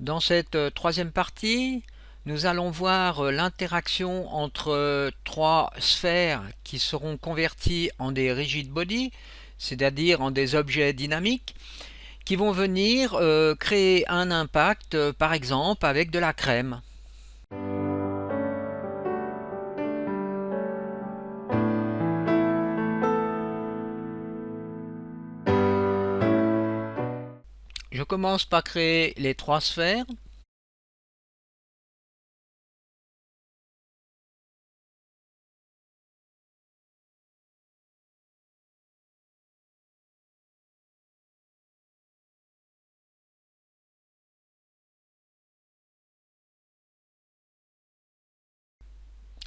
Dans cette troisième partie, nous allons voir l'interaction entre trois sphères qui seront converties en des rigid bodies, c'est-à-dire en des objets dynamiques, qui vont venir créer un impact, par exemple avec de la crème. Je commence par créer les trois sphères.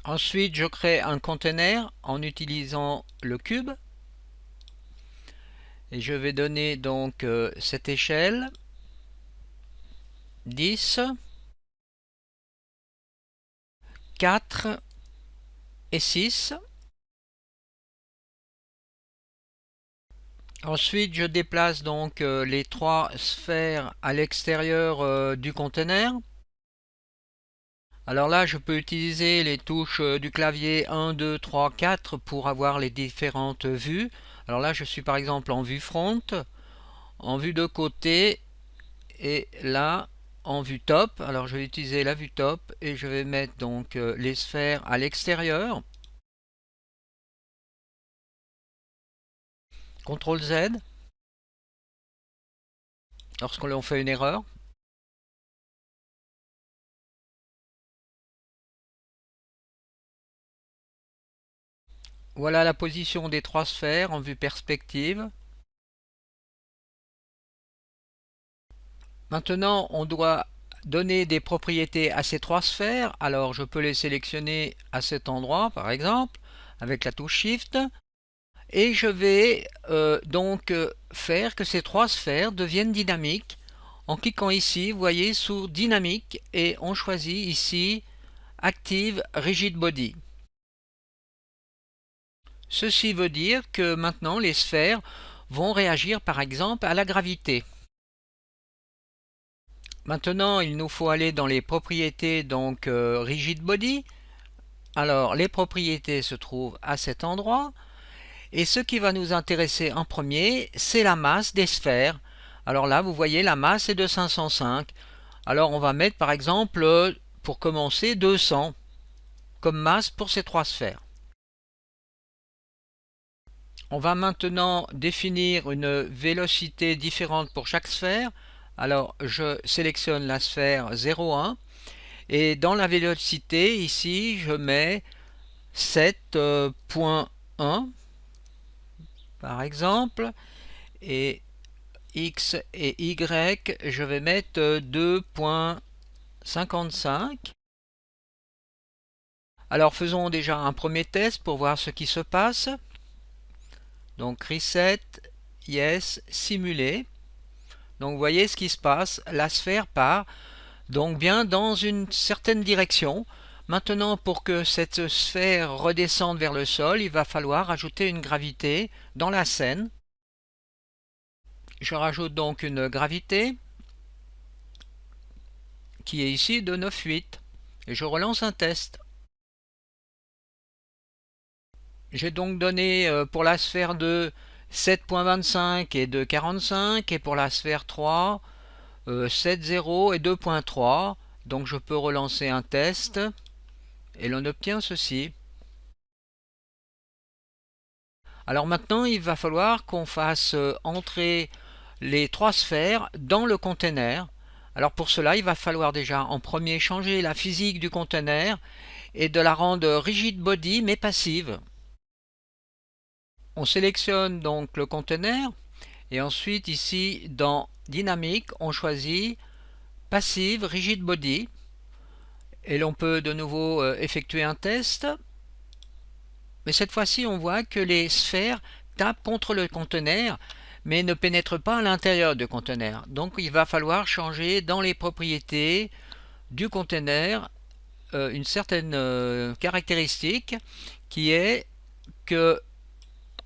Ensuite, je crée un conteneur en utilisant le cube. Et je vais donner donc cette échelle 10, 4 et 6. Ensuite, je déplace donc les trois sphères à l'extérieur du conteneur. Alors là, je peux utiliser les touches du clavier 1, 2, 3, 4 pour avoir les différentes vues. Alors là, je suis par exemple en vue front, en vue de côté et là en vue top. Alors je vais utiliser la vue top et je vais mettre donc les sphères à l'extérieur. CTRL Z lorsque l'on fait une erreur. Voilà la position des trois sphères en vue perspective. Maintenant, on doit donner des propriétés à ces trois sphères. Alors, je peux les sélectionner à cet endroit, par exemple, avec la touche Shift. Et je vais donc faire que ces trois sphères deviennent dynamiques. En cliquant ici, vous voyez, sous Dynamique, et on choisit ici Active Rigid Body. Ceci veut dire que maintenant les sphères vont réagir par exemple à la gravité. Maintenant, il nous faut aller dans les propriétés donc Rigid Body. Alors, les propriétés se trouvent à cet endroit. Et ce qui va nous intéresser en premier, c'est la masse des sphères. Alors là, vous voyez, la masse est de 505. Alors, on va mettre par exemple, pour commencer, 200 comme masse pour ces trois sphères. On va maintenant définir une vélocité différente pour chaque sphère. Alors, je sélectionne la sphère 0,1 et dans la vélocité, ici, je mets 7.1 par exemple, et X et Y, je vais mettre 2.55. Alors faisons déjà un premier test pour voir ce qui se passe. Donc Reset, Yes, Simuler. Donc vous voyez ce qui se passe, la sphère part donc bien dans une certaine direction. Maintenant, pour que cette sphère redescende vers le sol, il va falloir ajouter une gravité dans la scène. Je rajoute donc une gravité qui est ici de 9,8 et je relance un test. J'ai donc donné pour la sphère 2 7.25 et 2.45 et pour la sphère 3 7.0 et 2.3. Donc je peux relancer un test et l'on obtient ceci. Alors maintenant, il va falloir qu'on fasse entrer les trois sphères dans le conteneur. Alors pour cela, il va falloir déjà en premier changer la physique du conteneur et de la rendre rigid body mais passive. On sélectionne donc le conteneur et ensuite ici dans dynamique, on choisit passive rigid body et l'on peut de nouveau effectuer un test. Mais cette fois-ci, on voit que les sphères tapent contre le conteneur, mais ne pénètrent pas à l'intérieur du conteneur. Donc il va falloir changer dans les propriétés du conteneur une certaine caractéristique qui est que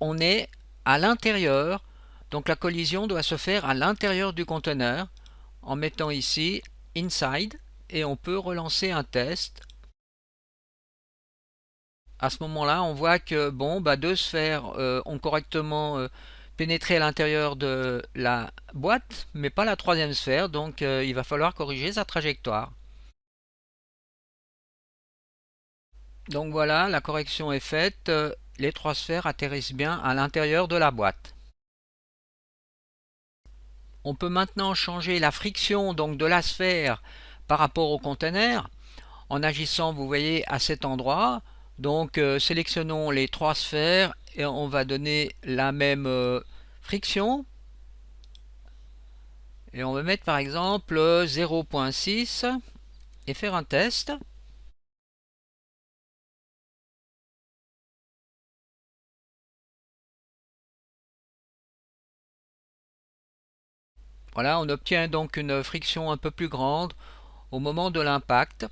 on est à l'intérieur. Donc la collision doit se faire à l'intérieur du conteneur en mettant ici Inside et on peut relancer un test. À ce moment-là, on voit que bon, deux sphères ont correctement pénétré à l'intérieur de la boîte, mais pas la troisième sphère, donc il va falloir corriger sa trajectoire. Donc voilà, la correction est faite, les trois sphères atterrissent bien à l'intérieur de la boîte. On peut maintenant changer la friction donc de la sphère par rapport au conteneur en agissant, vous voyez, à cet endroit. Donc sélectionnons les trois sphères et on va donner la même friction. Et on va mettre par exemple 0.6 et faire un test. Voilà, on obtient donc une friction un peu plus grande au moment de l'impact.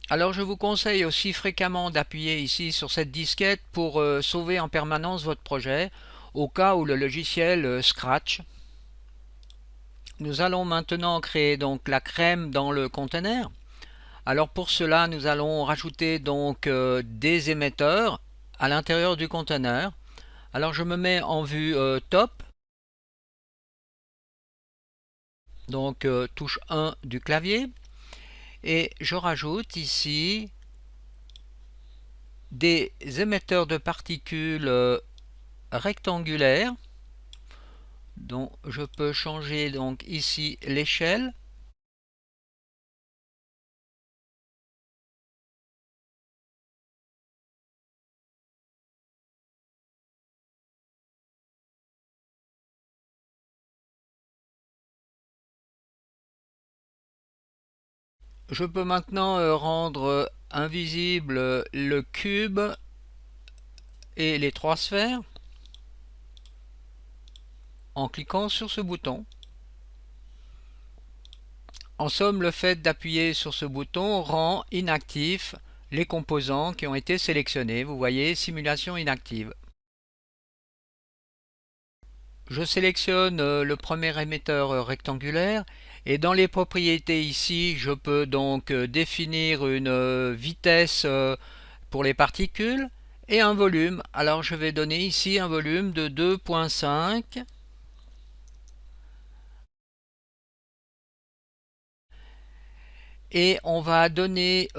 Alors je vous conseille aussi fréquemment d'appuyer ici sur cette disquette pour sauver en permanence votre projet au cas où le logiciel scratch. Nous allons maintenant créer donc la crème dans le conteneur. Alors pour cela nous allons rajouter donc des émetteurs à l'intérieur du conteneur. Alors je me mets en vue top. Donc touche 1 du clavier. Et je rajoute ici des émetteurs de particules rectangulaires dont je peux changer donc ici l'échelle. Je peux maintenant rendre invisible le cube et les trois sphères en cliquant sur ce bouton. En somme, le fait d'appuyer sur ce bouton rend inactifs les composants qui ont été sélectionnés. Vous voyez, simulation inactive. Je sélectionne le premier émetteur rectangulaire et dans les propriétés ici, je peux donc définir une vitesse pour les particules et un volume. Alors je vais donner ici un volume de 2.5. Et on va donner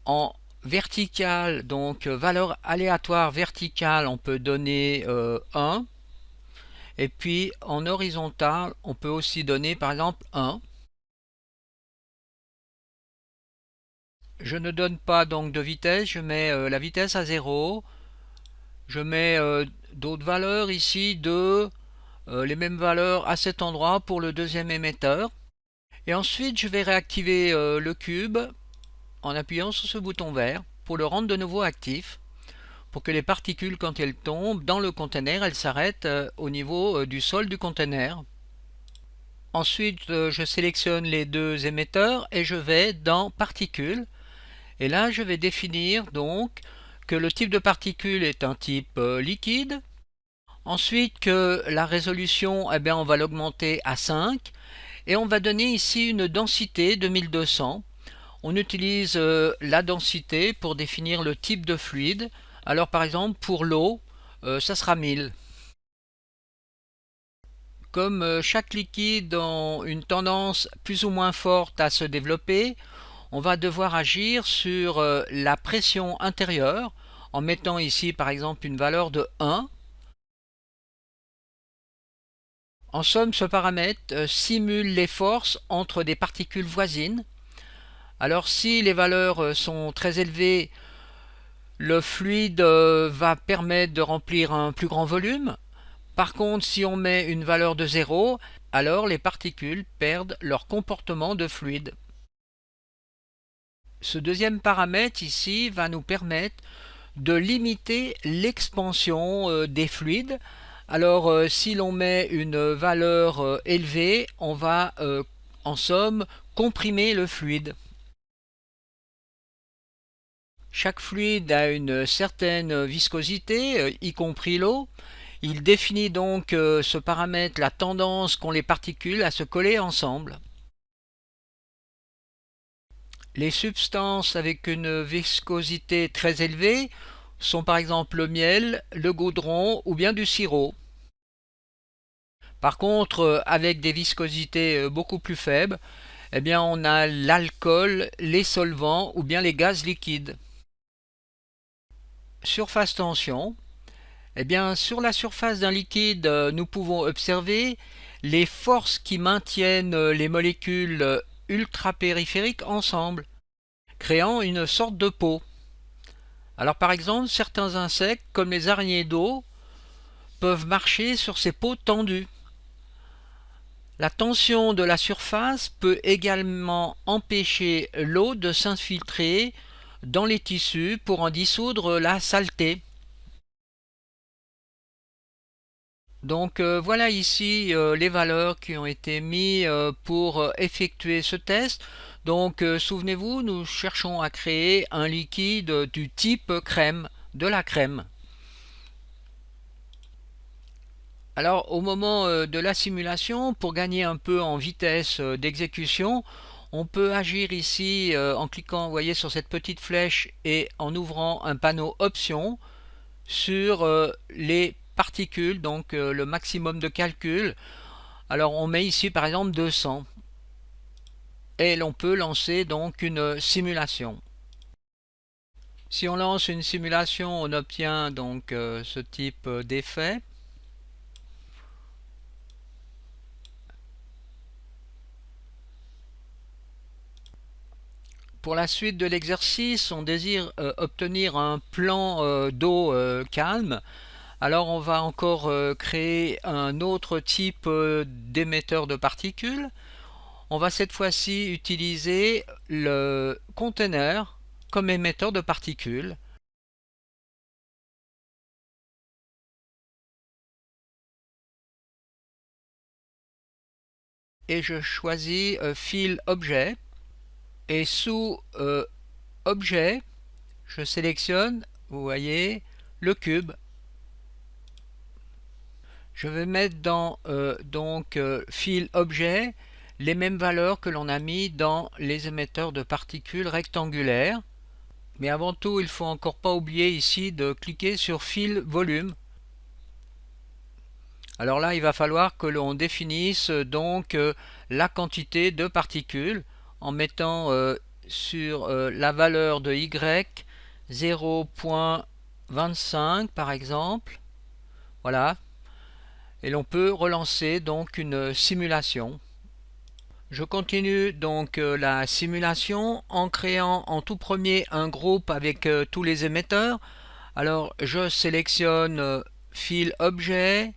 en vertical, donc valeur aléatoire verticale, on peut donner 1. Et puis en horizontal, on peut aussi donner par exemple 1. Je ne donne pas donc de vitesse, je mets la vitesse à 0. Je mets d'autres valeurs ici, 2, les mêmes valeurs à cet endroit pour le deuxième émetteur. Et ensuite, je vais réactiver le cube en appuyant sur ce bouton vert pour le rendre de nouveau actif, pour que les particules, quand elles tombent dans le conteneur, elles s'arrêtent au niveau du sol du conteneur. Ensuite, je sélectionne les deux émetteurs et je vais dans particules. Et là, je vais définir donc que le type de particule est un type liquide. Ensuite, que la résolution, eh bien, on va l'augmenter à 5. Et on va donner ici une densité de 1200. On utilise la densité pour définir le type de fluide. Alors par exemple pour l'eau, ça sera 1000. Comme chaque liquide a une tendance plus ou moins forte à se développer, on va devoir agir sur la pression intérieure en mettant ici par exemple une valeur de 1. En somme, ce paramètre simule les forces entre des particules voisines. Alors si les valeurs sont très élevées, le fluide va permettre de remplir un plus grand volume. Par contre, si on met une valeur de 0, alors les particules perdent leur comportement de fluide. Ce deuxième paramètre ici va nous permettre de limiter l'expansion des fluides. Alors si l'on met une valeur élevée, on va en somme comprimer le fluide. Chaque fluide a une certaine viscosité, y compris l'eau. Il définit donc ce paramètre la tendance qu'ont les particules à se coller ensemble. Les substances avec une viscosité très élevée sont par exemple le miel, le goudron ou bien du sirop. Par contre, avec des viscosités beaucoup plus faibles, eh bien on a l'alcool, les solvants ou bien les gaz liquides. Surface tension. Eh bien, sur la surface d'un liquide, nous pouvons observer les forces qui maintiennent les molécules ultrapériphériques ensemble, créant une sorte de peau. Alors par exemple, certains insectes, comme les araignées d'eau, peuvent marcher sur ces peaux tendues. La tension de la surface peut également empêcher l'eau de s'infiltrer dans les tissus pour en dissoudre la saleté. Donc voilà ici les valeurs qui ont été mises pour effectuer ce test. Donc souvenez-vous, nous cherchons à créer un liquide du type crème, de la crème. Alors au moment de la simulation, pour gagner un peu en vitesse d'exécution, on peut agir ici en cliquant, vous voyez, sur cette petite flèche et en ouvrant un panneau options sur les particules, donc le maximum de calcul. Alors on met ici par exemple 200 et l'on peut lancer donc une simulation. Si on lance une simulation, on obtient donc ce type d'effet. Pour la suite de l'exercice, on désire obtenir un plan d'eau calme. Alors on va encore créer un autre type d'émetteur de particules. On va cette fois-ci utiliser le conteneur comme émetteur de particules. Et je choisis fil objet. Et sous objet, je sélectionne, vous voyez, le cube. Je vais mettre dans fil objet les mêmes valeurs que l'on a mis dans les émetteurs de particules rectangulaires. Mais avant tout, il faut encore pas oublier ici de cliquer sur fil volume. Alors là, il va falloir que l'on définisse donc la quantité de particules en mettant sur la valeur de y 0.25 par exemple. Voilà. Et l'on peut relancer donc une simulation. Je continue donc la simulation en créant en tout premier un groupe avec tous les émetteurs. Alors je sélectionne fil objet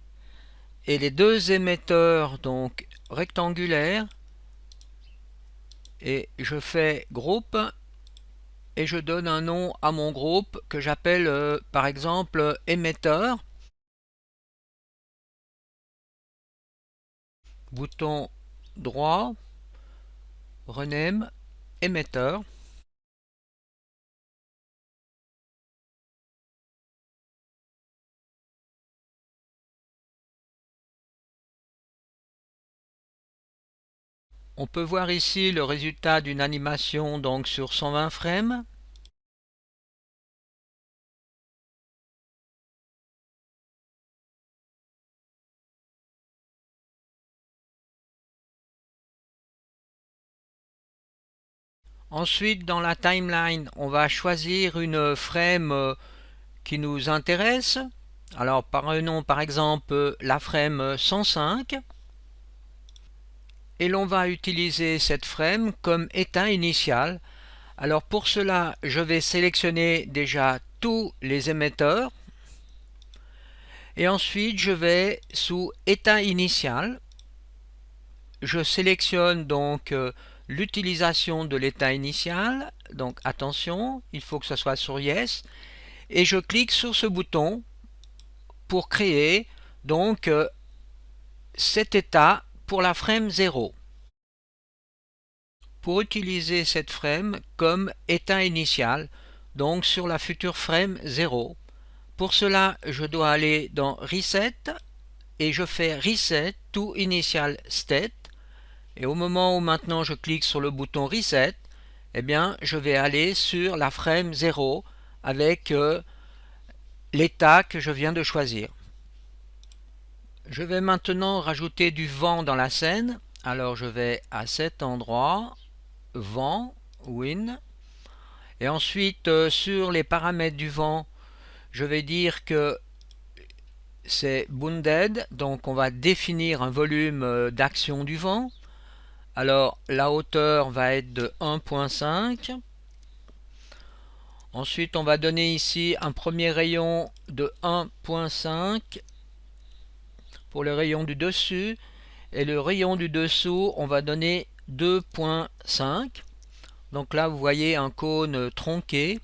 et les deux émetteurs donc rectangulaires et je fais groupe et je donne un nom à mon groupe que j'appelle par exemple émetteur. Bouton droit, rename, émetteur. On peut voir ici le résultat d'une animation donc sur 120 frames. Ensuite, dans la timeline, on va choisir une frame qui nous intéresse. Alors, prenons par exemple la frame 105. Et l'on va utiliser cette frame comme état initial. Alors pour cela, je vais sélectionner déjà tous les émetteurs. Et ensuite, je vais sous état initial. Je sélectionne donc l'utilisation de l'état initial. Donc attention, il faut que ce soit sur Yes. Et je clique sur ce bouton pour créer donc cet état pour la frame 0. Pour utiliser cette frame comme état initial, donc sur la future frame 0. Pour cela, je dois aller dans Reset et je fais Reset to Initial State. Et au moment où maintenant je clique sur le bouton Reset, eh bien, je vais aller sur la frame 0 avec l'état que je viens de choisir. Je vais maintenant rajouter du vent dans la scène. Alors je vais à cet endroit, vent, wind, et ensuite sur les paramètres du vent, je vais dire que c'est bounded, donc on va définir un volume d'action du vent. Alors la hauteur va être de 1.5. Ensuite on va donner ici un premier rayon de 1.5 pour le rayon du dessus, et le rayon du dessous on va donner 2.5. donc là vous voyez un cône tronqué,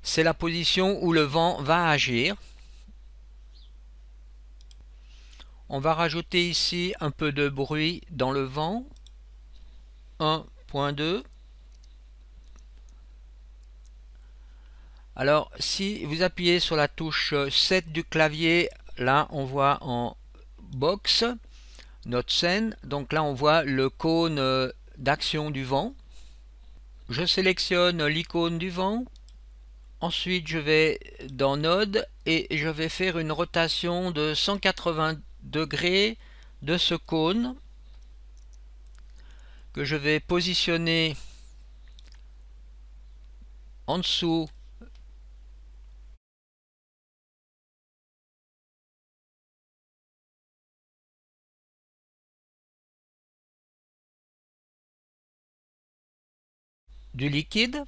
c'est la position où le vent va agir. On va rajouter ici un peu de bruit dans le vent, 1.2. Alors si vous appuyez sur la touche 7 du clavier, là on voit en box notre scène, donc là on voit le cône d'action du vent. Je sélectionne l'icône du vent, ensuite je vais dans Node et je vais faire une rotation de 180 degrés de ce cône que je vais positionner en dessous du liquide.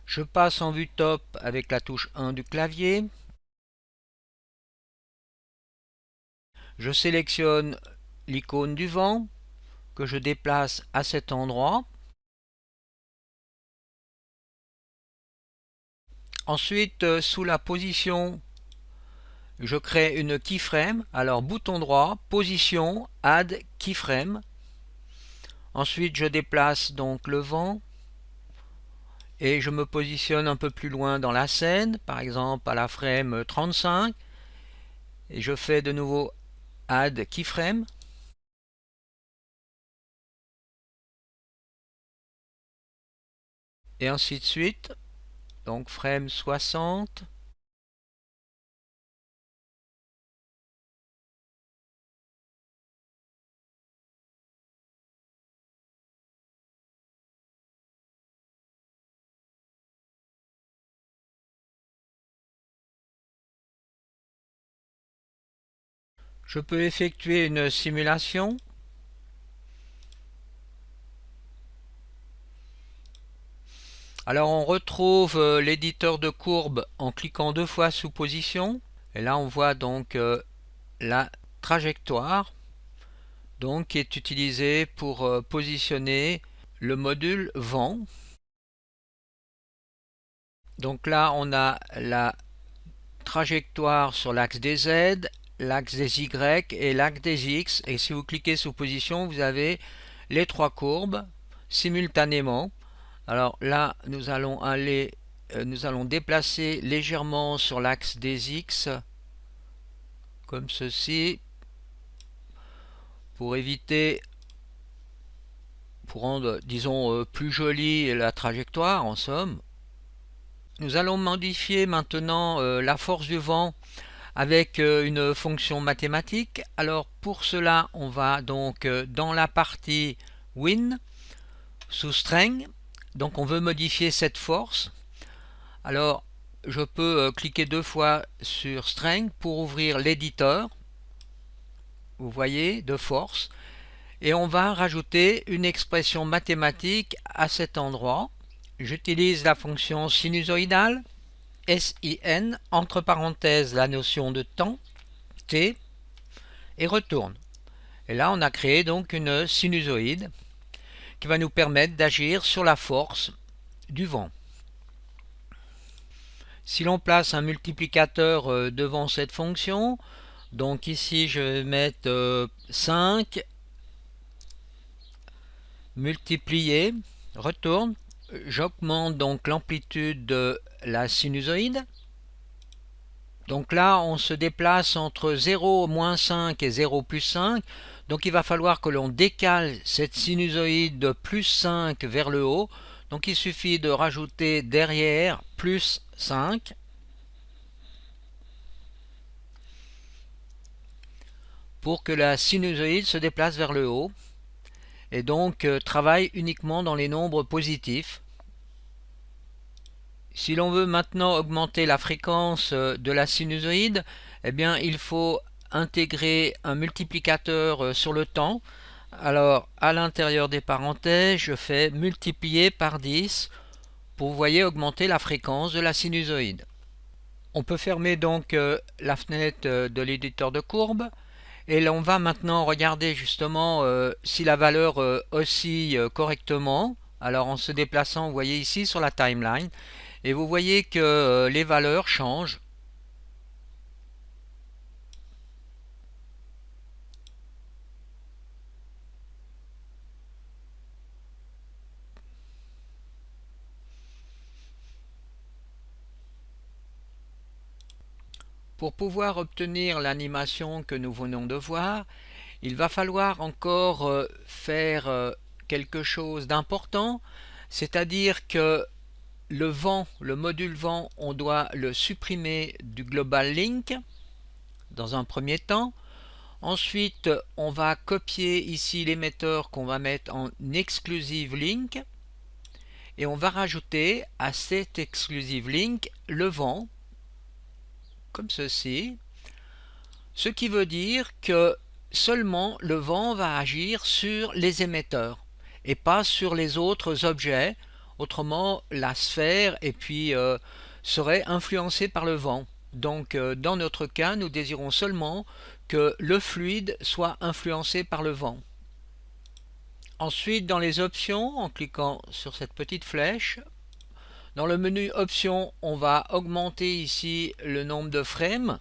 Je passe en vue top avec la touche 1 du clavier. Je sélectionne l'icône du vent que je déplace à cet endroit. Ensuite, sous la position, je crée une keyframe. Alors bouton droit, position, add keyframe. Ensuite, je déplace donc le vent et je me positionne un peu plus loin dans la scène, par exemple à la frame 35. Et je fais de nouveau add keyframe. Et ainsi de suite. Donc frame 60. Je peux effectuer une simulation. Alors on retrouve l'éditeur de courbe en cliquant deux fois sous position. Et là on voit donc la trajectoire donc, qui est utilisée pour positionner le module vent. Donc là on a la trajectoire sur l'axe des Z, l'axe des Y et l'axe des X. Et si vous cliquez sous position, vous avez les trois courbes simultanément. Alors là, nous allons déplacer légèrement sur l'axe des X, comme ceci, pour éviter, pour rendre, disons, plus jolie la trajectoire, en somme. Nous allons modifier maintenant la force du vent avec une fonction mathématique. Alors pour cela, on va donc dans la partie Win, sous String. Donc on veut modifier cette force. Alors je peux cliquer deux fois sur String pour ouvrir l'éditeur. Vous voyez, de force. Et on va rajouter une expression mathématique à cet endroit. J'utilise la fonction sinusoïdale, SIN, entre parenthèses la notion de temps, T, et retourne. Et là on a créé donc une sinusoïde qui va nous permettre d'agir sur la force du vent. Si l'on place un multiplicateur devant cette fonction, donc ici je vais mettre 5, multiplié, retourne, j'augmente donc l'amplitude de la sinusoïde. Donc là on se déplace entre 0 moins 5 et 0 plus 5, Donc il va falloir que l'on décale cette sinusoïde de plus 5 vers le haut. Donc il suffit de rajouter derrière plus 5. Pour que la sinusoïde se déplace vers le haut et donc travaille uniquement dans les nombres positifs. Si l'on veut maintenant augmenter la fréquence de la sinusoïde, eh bien il faut intégrer un multiplicateur sur le temps. Alors à l'intérieur des parenthèses, je fais multiplier par 10 pour, vous voyez, augmenter la fréquence de la sinusoïde. On peut fermer donc la fenêtre de l'éditeur de courbes. Et là, on va maintenant regarder justement si la valeur oscille correctement. Alors en se déplaçant, vous voyez ici sur la timeline, et vous voyez que les valeurs changent. Pour pouvoir obtenir l'animation que nous venons de voir, il va falloir encore faire quelque chose d'important, c'est-à-dire que le vent, le module vent, on doit le supprimer du global link dans un premier temps. Ensuite, on va copier ici l'émetteur qu'on va mettre en exclusive link et on va rajouter à cet exclusive link le vent comme ceci, ce qui veut dire que seulement le vent va agir sur les émetteurs et pas sur les autres objets. Autrement, la sphère et puis serait influencée par le vent. Donc dans notre cas, nous désirons seulement que le fluide soit influencé par le vent. Ensuite, dans les options, en cliquant sur cette petite flèche, dans le menu options, on va augmenter ici le nombre de frames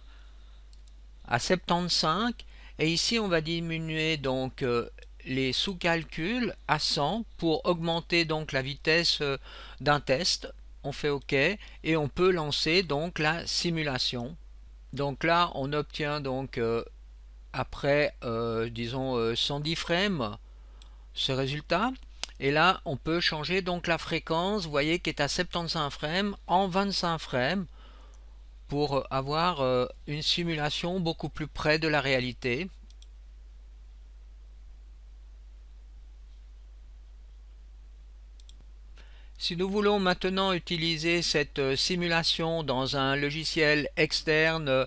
à 75 et ici on va diminuer donc les sous-calculs à 100 pour augmenter donc la vitesse d'un test. On fait OK et on peut lancer donc la simulation. Donc là on obtient donc après disons 110 frames ce résultat. Et là on peut changer donc la fréquence, vous voyez, qui est à 75 frames en 25 frames pour avoir une simulation beaucoup plus près de la réalité. Si nous voulons maintenant utiliser cette simulation dans un logiciel externe,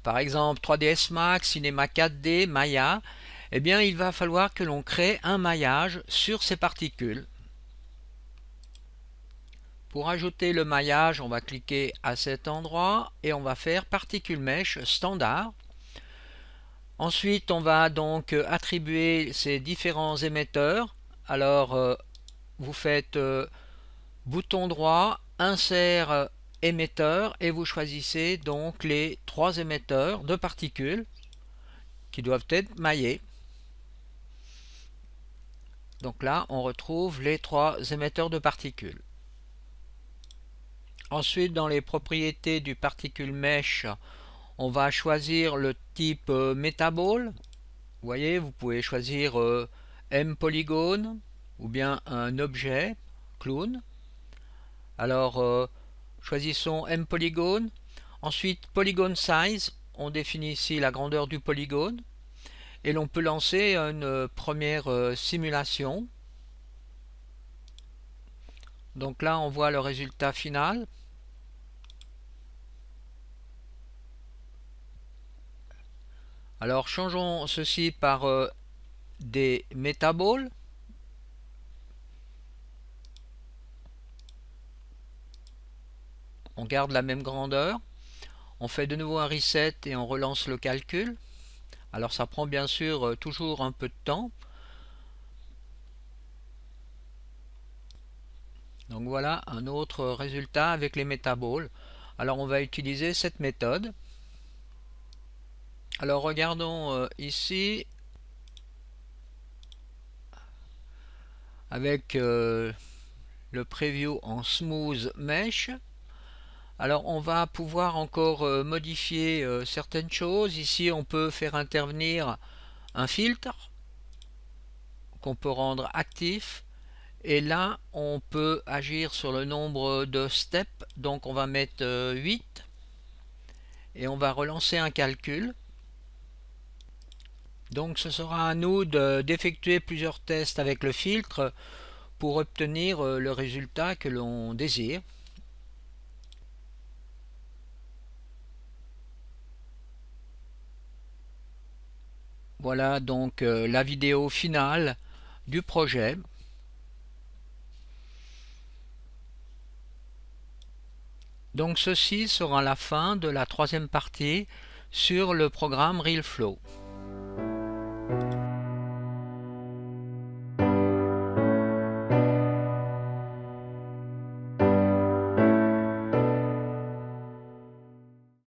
par exemple 3ds Max, Cinema 4D, Maya, eh bien il va falloir que l'on crée un maillage sur ces particules. Pour ajouter le maillage, on va cliquer à cet endroit et on va faire Particle Mesh standard. Ensuite, on va donc attribuer ces différents émetteurs. Alors, vous faites bouton droit, insert émetteur et vous choisissez donc les 3 émetteurs de particules qui doivent être maillés. Donc là, on retrouve les 3 émetteurs de particules. Ensuite, dans les propriétés du Particle Mesh, on va choisir le type Metaball. Vous voyez, vous pouvez choisir M-polygone ou bien un objet, clown. Alors, choisissons M-polygone. Ensuite, Polygon Size. On définit ici la grandeur du polygone. Et l'on peut lancer une première simulation. Donc là, on voit le résultat final. Alors, changeons ceci par des Metaballs. On garde la même grandeur. On fait de nouveau un reset et on relance le calcul. Alors ça prend bien sûr toujours un peu de temps. Donc voilà un autre résultat avec les Metaballs. Alors on va utiliser cette méthode. Alors regardons ici avec le preview en Smooth Mesh. Alors on va pouvoir encore modifier certaines choses. Ici on peut faire intervenir un filtre. qu'on peut rendre actif. Et là, on peut agir sur le nombre de steps. Donc on va mettre 8 et on va relancer un calcul. Donc ce sera à nous d'effectuer plusieurs tests avec le filtre pour obtenir le résultat que l'on désire. Voilà donc la vidéo finale du projet. Donc ceci sera la fin de la troisième partie sur le programme RealFlow.